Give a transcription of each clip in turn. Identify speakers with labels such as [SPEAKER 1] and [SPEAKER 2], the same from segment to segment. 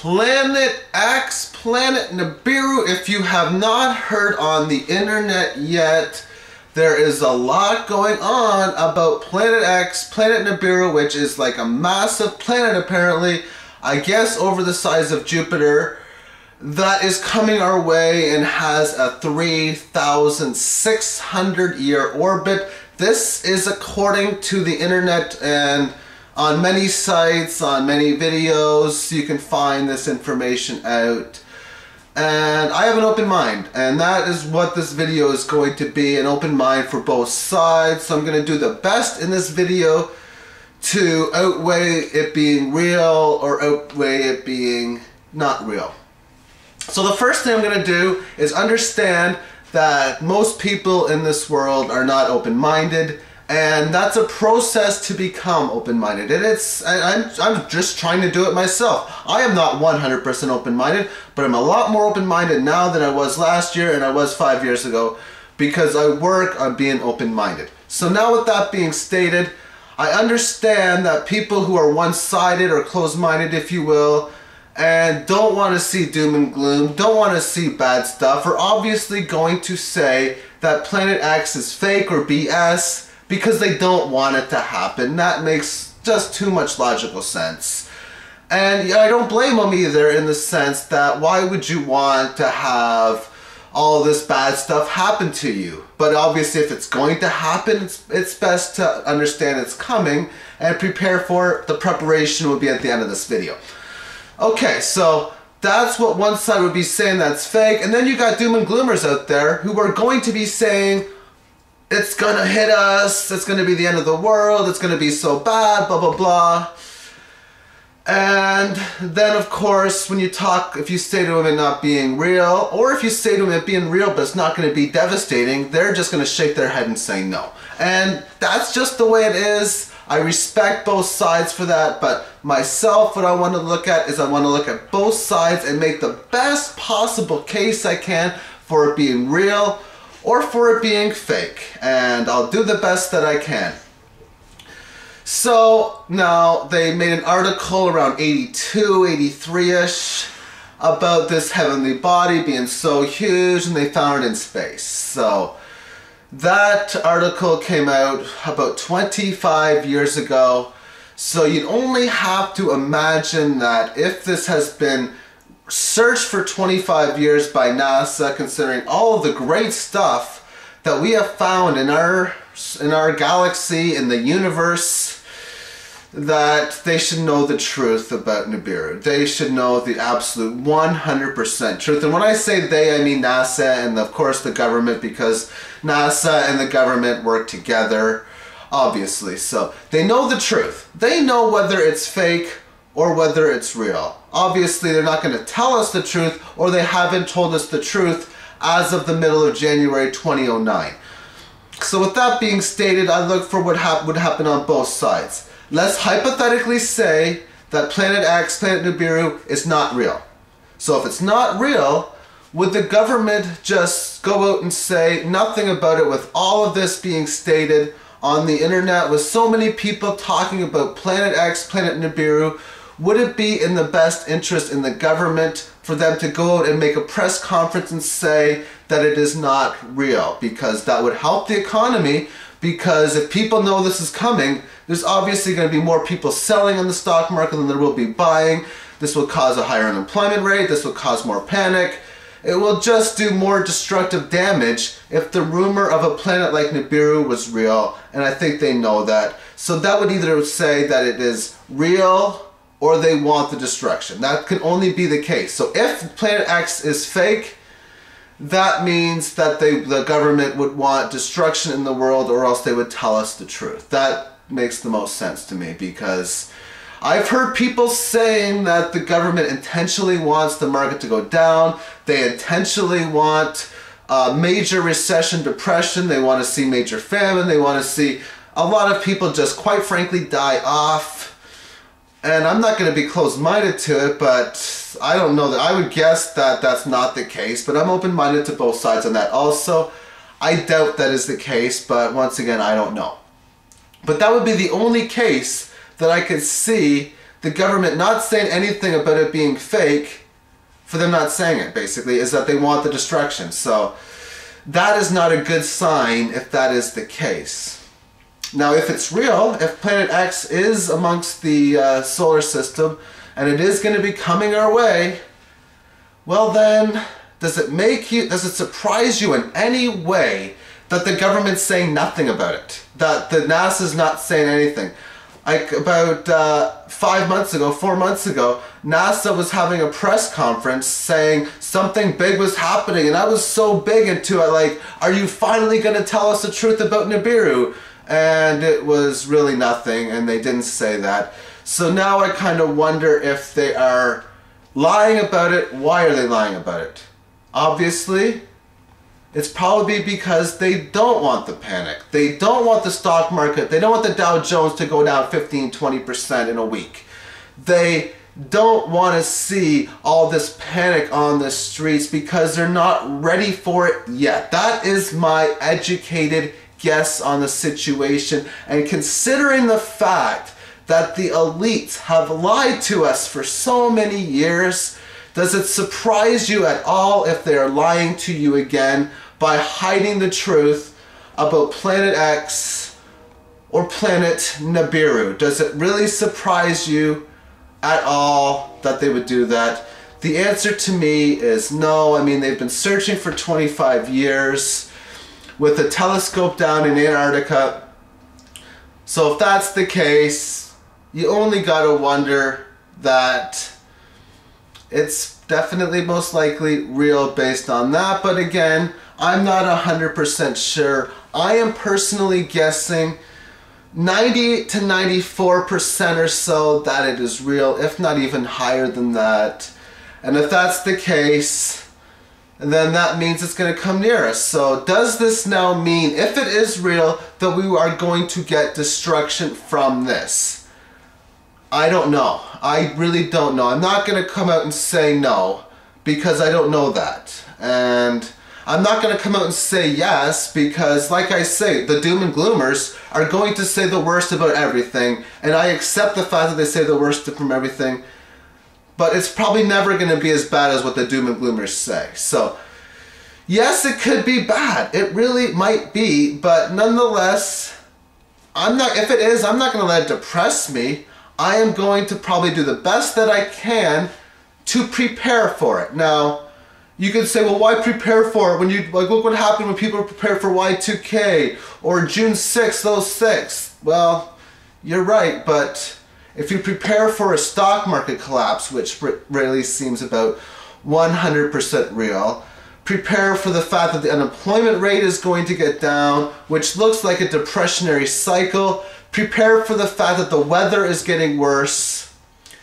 [SPEAKER 1] Planet X, Planet Nibiru. If you have not heard on the internet yet, there is a lot going on about Planet X, Planet Nibiru, which is like a massive planet apparently, I guess over the size of Jupiter, that is coming our way and has a 3,600 year orbit. This is according to the internet, and on many sites, on many videos, you can find this information out. And I have an open mind, and that is what this video is going to be, an open mind for both sides. So I'm going to do the best in this video to outweigh it being real or outweigh it being not real. So the first thing I'm going to do is understand that most people in this world are not open-minded, and that's a process to become open-minded. And I'm just trying to do it myself. I am not 100% open-minded, but I'm a lot more open-minded now than I was last year and I was 5 years ago, because I work on being open-minded. So now with that being stated, I understand that people who are one-sided or closed-minded, if you will, and don't want to see doom and gloom, don't want to see bad stuff, are obviously going to say that Planet X is fake or BS because they don't want it to happen. That makes just too much logical sense. And I don't blame them either, in the sense that why would you want to have all this bad stuff happen to you? But obviously if it's going to happen, it's best to understand it's coming and prepare for it. The preparation will be at the end of this video. Okay, so that's what one side would be saying, that's fake. And then you got doom and gloomers out there who are going to be saying it's gonna hit us, it's gonna be the end of the world, it's gonna be so bad, blah blah blah. And then of course when you talk, if you say to them it not being real, or if you say to them it being real but it's not going to be devastating, they're just going to shake their head and say no. And that's just the way it is. I respect both sides for that, but myself, what I want to look at is I want to look at both sides and make the best possible case I can for it being real or for it being fake. And I'll do the best that I can. So now they made an article around 82, 83-ish about this heavenly body being so huge, and they found it in space. So that article came out about 25 years ago. So you'd only have to imagine that if this has been searched for 25 years by NASA, considering all of the great stuff that we have found in our galaxy, in the universe, that they should know the truth about Nibiru. They should know the absolute 100% truth. And when I say they, I mean NASA and of course the government, because NASA and the government work together, obviously. So they know the truth. They know whether it's fake or whether it's real. Obviously they're not going to tell us the truth, or they haven't told us the truth as of the middle of January 2009. So with that being stated, I look for what would happen on both sides. Let's hypothetically say that Planet X, Planet Nibiru, is not real. So if it's not real, would the government just go out and say nothing about it, with all of this being stated on the internet, with so many people talking about Planet X, Planet Nibiru? Would it be in the best interest in the government for them to go out and make a press conference and say that it is not real? Because that would help the economy, because if people know this is coming, there's obviously going to be more people selling on the stock market than there will be buying. This will cause a higher unemployment rate. This will cause more panic. It will just do more destructive damage if the rumor of a planet like Nibiru was real, and I think they know that. So that would either say that it is real or they want the destruction. That can only be the case. So if Planet X is fake, that means that the government would want destruction in the world, or else they would tell us the truth. That makes the most sense to me, because I've heard people saying that the government intentionally wants the market to go down. They intentionally want major recession, depression. They want to see major famine. They want to see a lot of people just, quite frankly, die off. And I'm not going to be closed-minded to it, but I don't know that. I would guess that that's not the case, but I'm open-minded to both sides on that also. I doubt that is the case, but once again, I don't know. But that would be the only case that I could see the government not saying anything about it being fake, for them not saying it, basically, is that they want the destruction. So that is not a good sign if that is the case. Now, if it's real, if Planet X is amongst the solar system, and it is going to be coming our way, well then, does it surprise you in any way that the government's saying nothing about it? That the NASA's not saying anything? Like about 4 months ago, NASA was having a press conference saying something big was happening, and I was so big into it, like, are you finally going to tell us the truth about Nibiru? And it was really nothing, and they didn't say that. So now I kind of wonder if they are lying about it. Why are they lying about it? Obviously, it's probably because they don't want the panic. They don't want the stock market. They don't want the Dow Jones to go down 15-20% in a week. They don't want to see all this panic on the streets because they're not ready for it yet. That is my educated guess on the situation. And considering the fact that the elites have lied to us for so many years, does it surprise you at all if they are lying to you again by hiding the truth about Planet X or Planet Nibiru? Does it really surprise you at all that they would do that? The answer to me is no. I mean, they've been searching for 25 years with a telescope down in Antarctica. So if that's the case, you only gotta wonder that it's definitely most likely real based on that. But again, I'm not 100% sure. I am personally guessing 90 to 94% or so that it is real, if not even higher than that. And if that's the case, then that means it's going to come near us. So does this now mean, if it is real, that we are going to get destruction from this? I don't know. I really don't know. I'm not going to come out and say no, because I don't know that. And I'm not going to come out and say yes, because like I say, the doom and gloomers are going to say the worst about everything, and I accept the fact that they say the worst from everything, but it's probably never going to be as bad as what the doom and gloomers say. So yes, it could be bad. It really might be, but nonetheless, if it is, I'm not going to let it depress me. I am going to probably do the best that I can to prepare for it. Now, you could say, well, why prepare for it when you, like, look what happened when people prepare for Y2K or June 6th, 06. Well, you're right, but if you prepare for a stock market collapse, which really seems about 100% real, prepare for the fact that the unemployment rate is going to get down, which looks like a depressionary cycle, prepare for the fact that the weather is getting worse.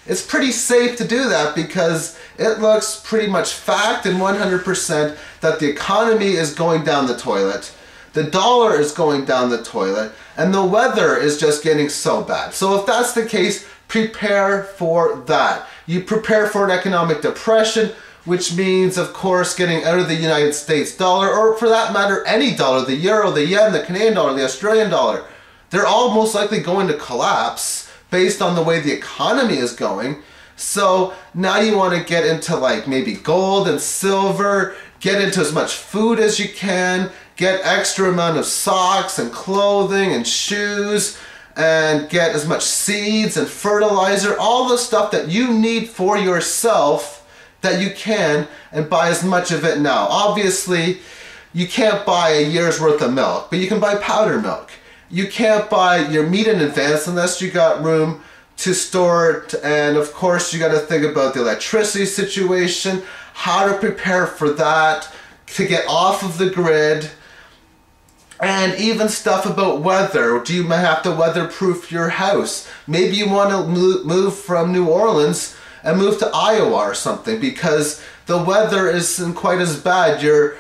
[SPEAKER 1] It's pretty safe to do that because it looks pretty much fact and 100% that the economy is going down the toilet, the dollar is going down the toilet, and the weather is just getting so bad. So if that's the case, prepare for that. You prepare for an economic depression, which means, of course, getting out of the United States dollar, or for that matter, any dollar, the euro, the yen, the Canadian dollar, the Australian dollar. They're all most likely going to collapse based on the way the economy is going. So now you want to get into like maybe gold and silver, get into as much food as you can, get extra amount of socks and clothing and shoes, and get as much seeds and fertilizer, all the stuff that you need for yourself that you can, and buy as much of it now. Obviously, you can't buy a year's worth of milk, but you can buy powder milk. You can't buy your meat in advance unless you got room to store it, and of course you got to think about the electricity situation, how to prepare for that, to get off of the grid, and even stuff about weather. Do you might have to weatherproof your house? Maybe you want to move from New Orleans and move to Iowa or something because the weather isn't quite as bad. You're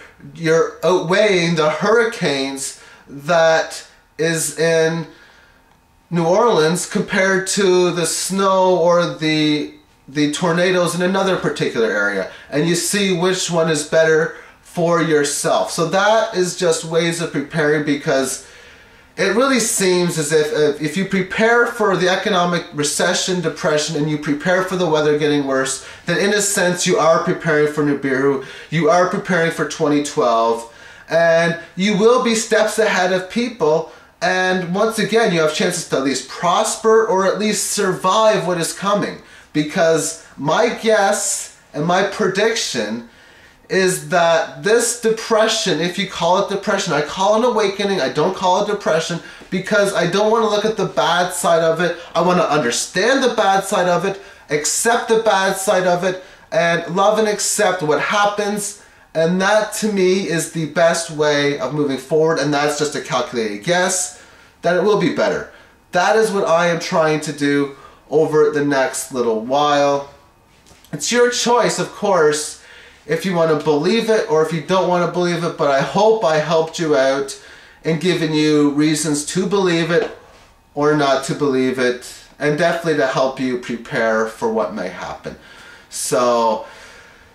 [SPEAKER 1] outweighing the hurricanes that is in New Orleans compared to the snow or the tornadoes in another particular area, and you see which one is better for yourself. So that is just ways of preparing, because it really seems as if you prepare for the economic recession, depression, and you prepare for the weather getting worse, then in a sense you are preparing for Nibiru, you are preparing for 2012, and you will be steps ahead of people, and once again you have chances to at least prosper or at least survive what is coming. Because my guess and my prediction is that this depression, if you call it depression, I call it an awakening, I don't call it depression, because I don't want to look at the bad side of it. I want to understand the bad side of it, accept the bad side of it, and love and accept what happens. And that to me is the best way of moving forward, and that's just a calculated guess that it will be better. That is what I am trying to do over the next little while. It's your choice, of course, if you want to believe it or if you don't want to believe it, but I hope I helped you out in giving you reasons to believe it or not to believe it, and definitely to help you prepare for what may happen. So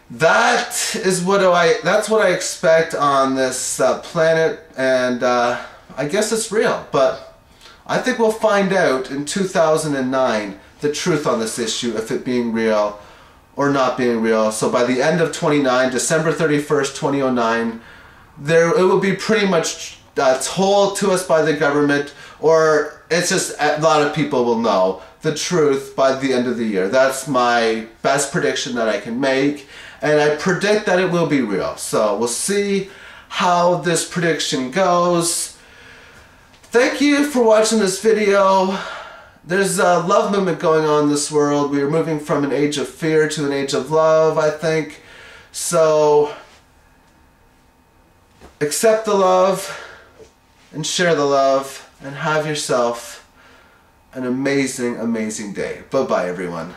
[SPEAKER 1] that's what I expect on this planet, and I guess it's real, but I think we'll find out in 2009 the truth on this issue, if it being real or not being real. So by the end of 29, December 31st, 2009, it will be pretty much told to us by the government, or it's just a lot of people will know the truth by the end of the year. That's my best prediction that I can make, and I predict that it will be real. So we'll see how this prediction goes. Thank you for watching this video. There's a love movement going on in this world. We are moving from an age of fear to an age of love, I think. So accept the love and share the love, and have yourself an amazing, amazing day. Bye-bye, everyone.